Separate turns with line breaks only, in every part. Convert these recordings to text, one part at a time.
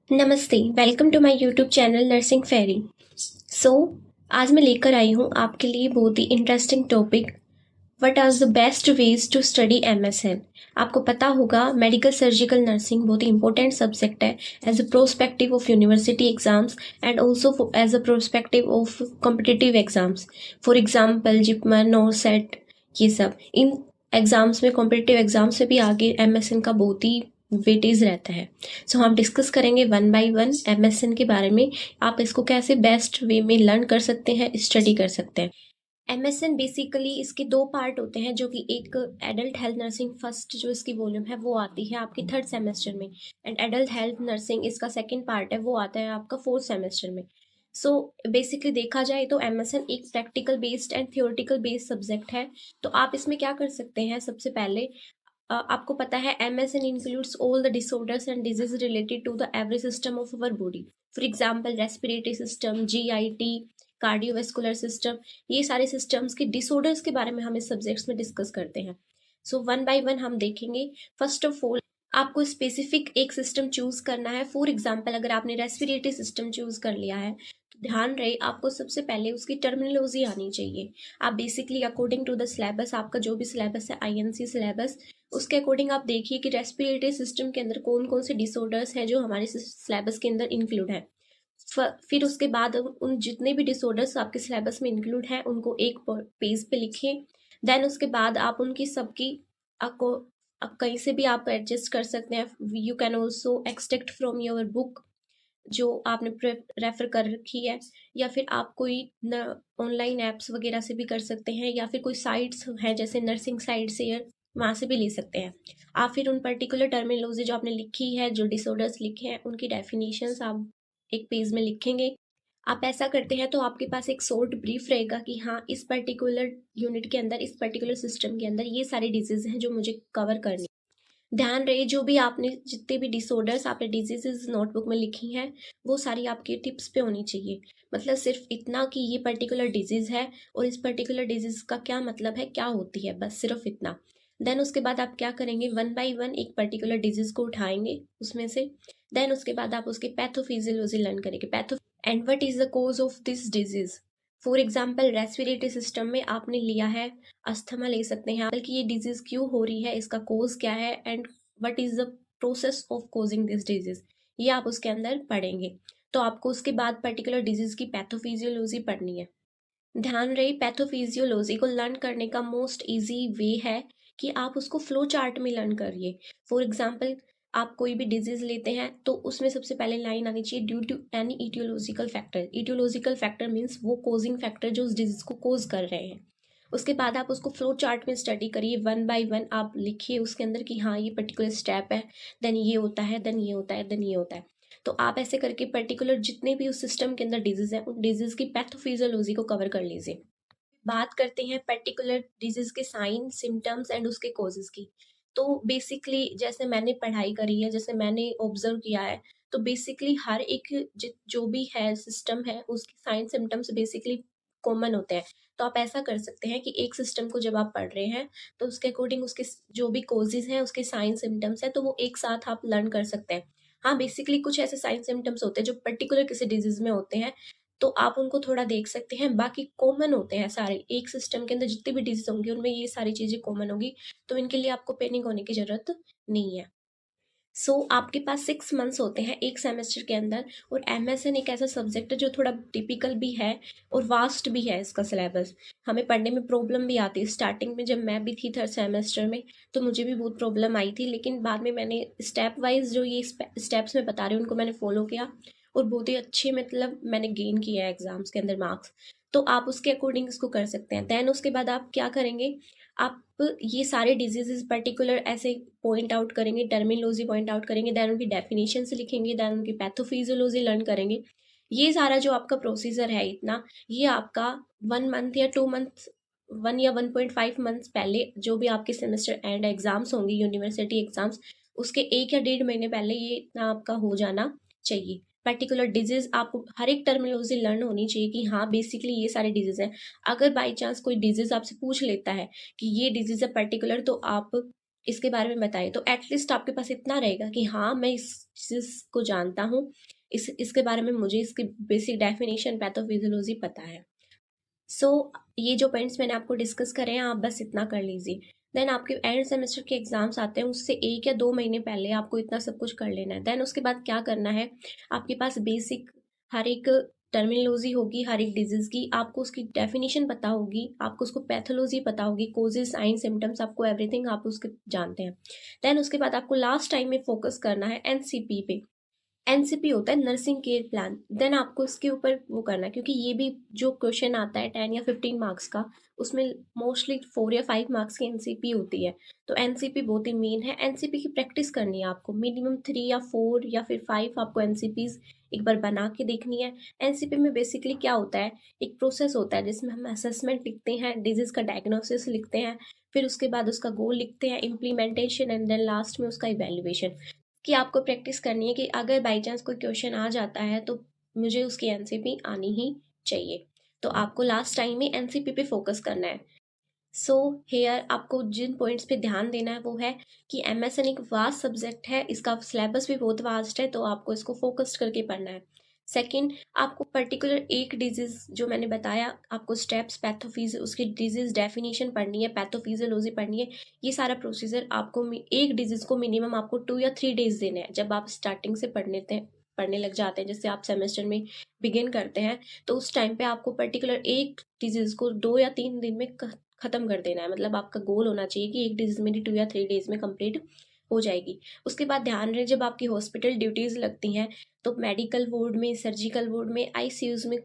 नमस्ते, welcome to my YouTube channel nursing fairy. So आज मैं लेकर आई हूँ आपके लिए बहुत ही interesting topic, what are the best ways to study MSN. आपको पता होगा मेडिकल सर्जिकल नर्सिंग बहुत ही इंपॉर्टेंट सब्जेक्ट है as a prospective of university exams and also as a prospective of competitive exams. For example JIPMER, NORCET, ये सब इन exams में, कॉम्पिटिटिव एग्जाम्स में भी आगे एमएसएन का बहुत ही वेटेज रहता है। सो हम डिस्कस करेंगे वन बाय वन एमएसएन के बारे में, आप इसको कैसे बेस्ट वे में लर्न कर सकते हैं, स्टडी कर सकते हैं। एमएसएन बेसिकली इसके दो पार्ट होते हैं, जो कि एक एडल्ट हेल्थ नर्सिंग फर्स्ट जो इसकी वॉल्यूम है वो आती है आपकी थर्ड सेमेस्टर में, एंड एडल्ट हेल्थ नर्सिंग इसका सेकंड पार्ट है, वो आता है आपका फोर्थ सेमेस्टर में। सो बेसिकली देखा जाए तो एमएसएन एक practical based and theoretical based subject है। तो आप इसमें क्या कर सकते हैं, सबसे पहले आपको पता है MSN includes all the disorders and disease related to the every system of our body. For example respiratory system, GIT, cardiovascular system, ये सारे सिस्टम्स के डिसऑर्डर्स के बारे में हम इस सब्जेक्ट्स में डिस्कस करते हैं। सो वन बाय वन हम देखेंगे। फर्स्ट ऑफ ऑल आपको स्पेसिफिक एक सिस्टम चूज करना है। फॉर एग्जाम्पल अगर आपने रेस्पिरेटरी सिस्टम चूज कर लिया है तो ध्यान रहे आपको सबसे पहले उसकी टर्मिनोलॉजी आनी चाहिए। आप basically according to the syllabus, आपका जो भी सिलेबस है आईएनसी सिलेबस, उसके अकॉर्डिंग आप देखिए कि रेस्पिरेटरी सिस्टम के अंदर कौन कौन से डिसऑर्डर्स हैं जो हमारे सिलेबस के अंदर इंक्लूड है। फिर उसके बाद उन जितने भी डिसऑर्डर्स आपके सिलेबस में इंक्लूड हैं उनको एक पेज पे लिखें। देन उसके बाद आप उनकी सबकी आपको आप कहीं से भी आप एडजस्ट कर सकते हैं। You can also extract from your book जो आपने रेफर कर रखी है, या फिर आप कोई ऑनलाइन एप्स वगैरह से भी कर सकते हैं, या फिर कोई साइट्स हैं जैसे नर्सिंग साइट्स है, वहाँ से भी ले सकते हैं। आप फिर उन पर्टिकुलर टर्मिनोलॉजी जो आपने लिखी है, जो डिसऑर्डर्स लिखे हैं, उनकी डेफिनेशंस आप एक पेज में लिखेंगे। आप ऐसा करते हैं तो आपके पास एक शॉर्ट ब्रीफ रहेगा कि हाँ इस पर्टिकुलर यूनिट के अंदर, इस पर्टिकुलर सिस्टम के अंदर ये सारी डिजीज हैं जो मुझे कवर करनी। ध्यान रहे जो भी आपने जितने भी डिसऑर्डर्स आपने डिजीजेज नोटबुक में लिखी हैं वो सारी आपकी टिप्स पे होनी चाहिए। मतलब सिर्फ इतना कि ये पर्टिकुलर डिजीज है और इस पर्टिकुलर डिजीज का क्या मतलब है, क्या होती है, बस सिर्फ इतना। देन उसके बाद आप क्या करेंगे, वन बाय वन एक पर्टिकुलर डिजीज को उठाएंगे उसमें से। देन उसके बाद आप उसकी पैथोफिजियोलॉजी लर्न करेंगे, patho and what is the cause of this disease. For example respiratory system में आपने लिया है अस्थमा, ले सकते हैं बल्कि ये डिजीज क्यों हो रही है, इसका कोज क्या है, and what is the process of causing this disease, ये आप उसके अंदर पढ़ेंगे। तो आपको उसके बाद पर्टिकुलर डिजीज की पैथोफिजियोलॉजी पढ़नी है। ध्यान रहे पैथोफिजियोलॉजी को लर्न करने का मोस्ट इजी वे है कि आप उसको फ्लो चार्ट में लर्न करिए। फॉर एग्जाम्पल आप कोई भी डिजीज लेते हैं तो उसमें सबसे पहले लाइन आनी चाहिए due to any etiological factor. Etiological factor means वो कोजिंग फैक्टर जो उस डिजीज को कोज कर रहे हैं। उसके बाद आप उसको फ्लो चार्ट में स्टडी करिए, वन बाय वन आप लिखिए उसके अंदर कि हाँ ये पर्टिकुलर स्टेप है, देन ये होता है, देन ये होता है, देन ये होता है। तो आप ऐसे करके पर्टिकुलर जितने भी उस सिस्टम के अंदर डिजीज है उन डिजीज की पैथोफिजियोलॉजी को कवर कर लीजिए। बात करते हैं पर्टिकुलर डिजीज के साइन, सिम्टम्स एंड उसके कॉजेज की। तो बेसिकली जैसे मैंने पढ़ाई करी है, जैसे मैंने ऑब्जर्व किया है, तो बेसिकली हर एक जो भी है सिस्टम है उसके साइन सिम्टम्स बेसिकली कॉमन होते हैं। तो आप ऐसा कर सकते हैं कि एक सिस्टम को जब आप पढ़ रहे हैं तो उसके अकॉर्डिंग उसके जो भी कॉजेज हैं, उसके साइन सिम्टम्स हैं, तो वो एक साथ आप लर्न कर सकते हैं। हाँ बेसिकली कुछ ऐसे साइन सिम्टम्स होते हैं जो पर्टिकुलर किसी डिजीज में होते हैं, तो आप उनको थोड़ा देख सकते हैं। बाकी कॉमन होते हैं सारे, एक सिस्टम के अंदर जितनी भी डिजीज होंगी उनमें ये सारी चीजें कॉमन होगी, तो इनके लिए आपको पैनिक होने की जरूरत नहीं है। आपके पास 6 मंथ्स होते हैं एक सेमेस्टर के अंदर, और एमएसएन एक ऐसा सब्जेक्ट है जो थोड़ा टिपिकल भी है और वास्ट भी है। इसका सिलेबस हमें पढ़ने में प्रॉब्लम भी आती है। स्टार्टिंग में जब मैं भी थी थर्ड सेमेस्टर में तो मुझे भी बहुत प्रॉब्लम आई थी, लेकिन बाद में मैंने स्टेप वाइज जो ये स्टेप्स मैं बता रही हूँ उनको मैंने फॉलो किया और बहुत ही अच्छे मतलब मैंने गेन किया है एग्जाम्स के अंदर मार्क्स। तो आप उसके अकॉर्डिंग इसको कर सकते हैं। देन उसके बाद आप क्या करेंगे, आप ये सारे डिजीजेस पर्टिकुलर ऐसे पॉइंट आउट करेंगे, टर्मिनोलॉजी पॉइंट आउट करेंगे, देन उनकी डेफिनेशन से लिखेंगे, देन उनकी पैथोफिजियोलॉजी लर्न करेंगे। ये सारा जो आपका प्रोसीजर है इतना, ये आपका 1 मंथ या 2 मंथ, 1 या 1.5 मंथ्स पहले जो भी आपके सेमेस्टर एंड एग्जाम्स होंगे, यूनिवर्सिटी एग्जाम्स, उसके 1 या 1.5 महीने पहले ये इतना आपका हो जाना चाहिए। पर्टिकुलर डिजीज आपको हर एक टर्मिनोलॉजी लर्न होनी चाहिए कि हाँ बेसिकली ये सारे डिजीज हैं। अगर बाई चांस कोई डिजीज आपसे पूछ लेता है कि ये डिजीज है पर्टिकुलर, तो आप इसके बारे में बताएं, तो एटलीस्ट आपके पास इतना रहेगा कि हाँ मैं इस चीज़ को जानता हूँ, इसके बारे में मुझे इसकी बेसिक डेफिनेशन पैथोफिजियोलॉजी पता है। सो ये जो पॉइंट्स मैंने आपको डिस्कस करे हैं, आप बस इतना कर लीजिए। देन आपके एंड सेमेस्टर के एग्जाम्स आते हैं, उससे 1 या 2 महीने पहले आपको इतना सब कुछ कर लेना है। देन उसके बाद क्या करना है, आपके पास बेसिक हर एक टर्मिनोलॉजी होगी, हर एक डिजीज की आपको उसकी डेफिनेशन पता होगी, आपको उसको पैथोलॉजी पता होगी, कोजेस, साइन, सिम्टम्स, आपको एवरीथिंग आप उसके जानते हैं। देन उसके बाद आपको लास्ट टाइम में फोकस करना है एनसीपी पे। एनसीपी होता है नर्सिंग केयर प्लान। देन आपको इसके ऊपर वो करना है, क्योंकि ये भी जो क्वेश्चन आता है 10 या 15 मार्क्स का, उसमें मोस्टली 4 या 5 मार्क्स की एनसीपी होती है। तो एनसीपी बहुत ही मेन है। एनसीपी की प्रैक्टिस करनी है आपको, मिनिमम 3 या 4 या फिर 5 आपको एनसीपीज एक बार बना के देखनी है। एनसीपी में बेसिकली क्या होता है, एक प्रोसेस होता है जिसमें हम असेसमेंट लिखते हैं, डिजीज का डायग्नोसिस लिखते हैं, फिर उसके बाद उसका गोल लिखते हैं, इम्प्लीमेंटेशन, एंड देन लास्ट में उसका इवेल्युएशन। कि आपको प्रैक्टिस करनी है कि अगर बाई चांस कोई क्वेश्चन आ जाता है तो मुझे उसकी एनसीपी आनी ही चाहिए। तो आपको लास्ट टाइम में एनसीपी पे फोकस करना है। सो हेयर आपको जिन पॉइंट्स पे ध्यान देना है वो है कि एमएसएन एक वास्ट सब्जेक्ट है, इसका सिलेबस भी बहुत वास्ट है, तो आपको इसको फोकस्ड करके पढ़ना है। सेकंड, आपको पर्टिकुलर एक डिजीज जो मैंने बताया, आपको स्टेप्स, पैथोफिज, उसकी डिजीज डेफिनेशन पढ़नी है, पैथोफिजियोलॉजी पढ़नी है। ये सारा प्रोसीजर आपको एक डिजीज को मिनिमम आपको 2 या 3 डेज देने हैं। जब आप स्टार्टिंग से पढ़ने लग जाते हैं, जैसे आप सेमेस्टर में बिगिन करते हैं, तो उस टाइम पे आपको पर्टिकुलर एक डिजीज को 2 या 3 दिन में खत्म कर देना है। मतलब आपका गोल होना चाहिए कि एक डिजीज मेरी 2 या 3 डेज में कंप्लीट हो जाएगी। उसके बाद ध्यान रहे, जब आपकी हॉस्पिटल ड्यूटीज लगती हैं, तो मेडिकल वार्ड में, सर्जिकल वार्ड में, आईसीयूज में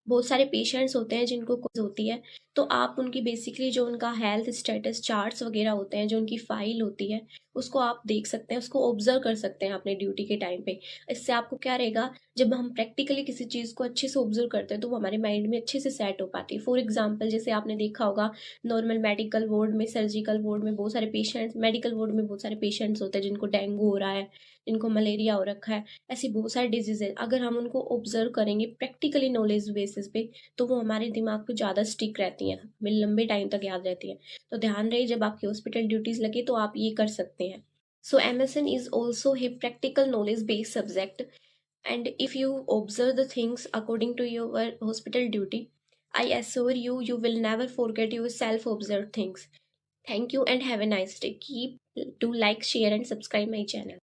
बहुत सारे पेशेंट्स होते हैं जिनको कोज होती है। तो आप उनकी बेसिकली जो उनका हेल्थ स्टेटस चार्ट्स वगैरह होते हैं, जो उनकी फाइल होती है, उसको आप देख सकते हैं, उसको ऑब्जर्व कर सकते हैं अपने ड्यूटी के टाइम पे। इससे आपको क्या रहेगा, जब हम प्रैक्टिकली किसी चीज़ को अच्छे से ऑब्जर्व करते हैं तो वो हमारे माइंड में अच्छे से सेट हो पाती है। फॉर एग्जाम्पल, जैसे आपने देखा होगा नॉर्मल मेडिकल वार्ड में, सर्जिकल वार्ड में बहुत सारे पेशेंट्स, मेडिकल वार्ड में बहुत सारे पेशेंट्स होते हैं जिनको डेंगू हो रहा है, जिनको मलेरिया हो रखा है, ऐसी बहुत सारी डिजीज है। अगर हम उनको ऑब्जर्व करेंगे प्रैक्टिकली नॉलेज बेसिस पे, तो वो हमारे दिमाग पे ज़्यादा स्टिक रहती हैं, हमें लंबे टाइम तक याद रहती हैं। तो ध्यान रहे, जब आपकी हॉस्पिटल ड्यूटीज लगे तो आप ये कर सकते हैं। So MSN is also a practical knowledge based subject, and if you observe the things according to your hospital duty, I assure you, you will never forget your self observed things. Thank you and have a nice day. Keep, do like, share and subscribe my channel.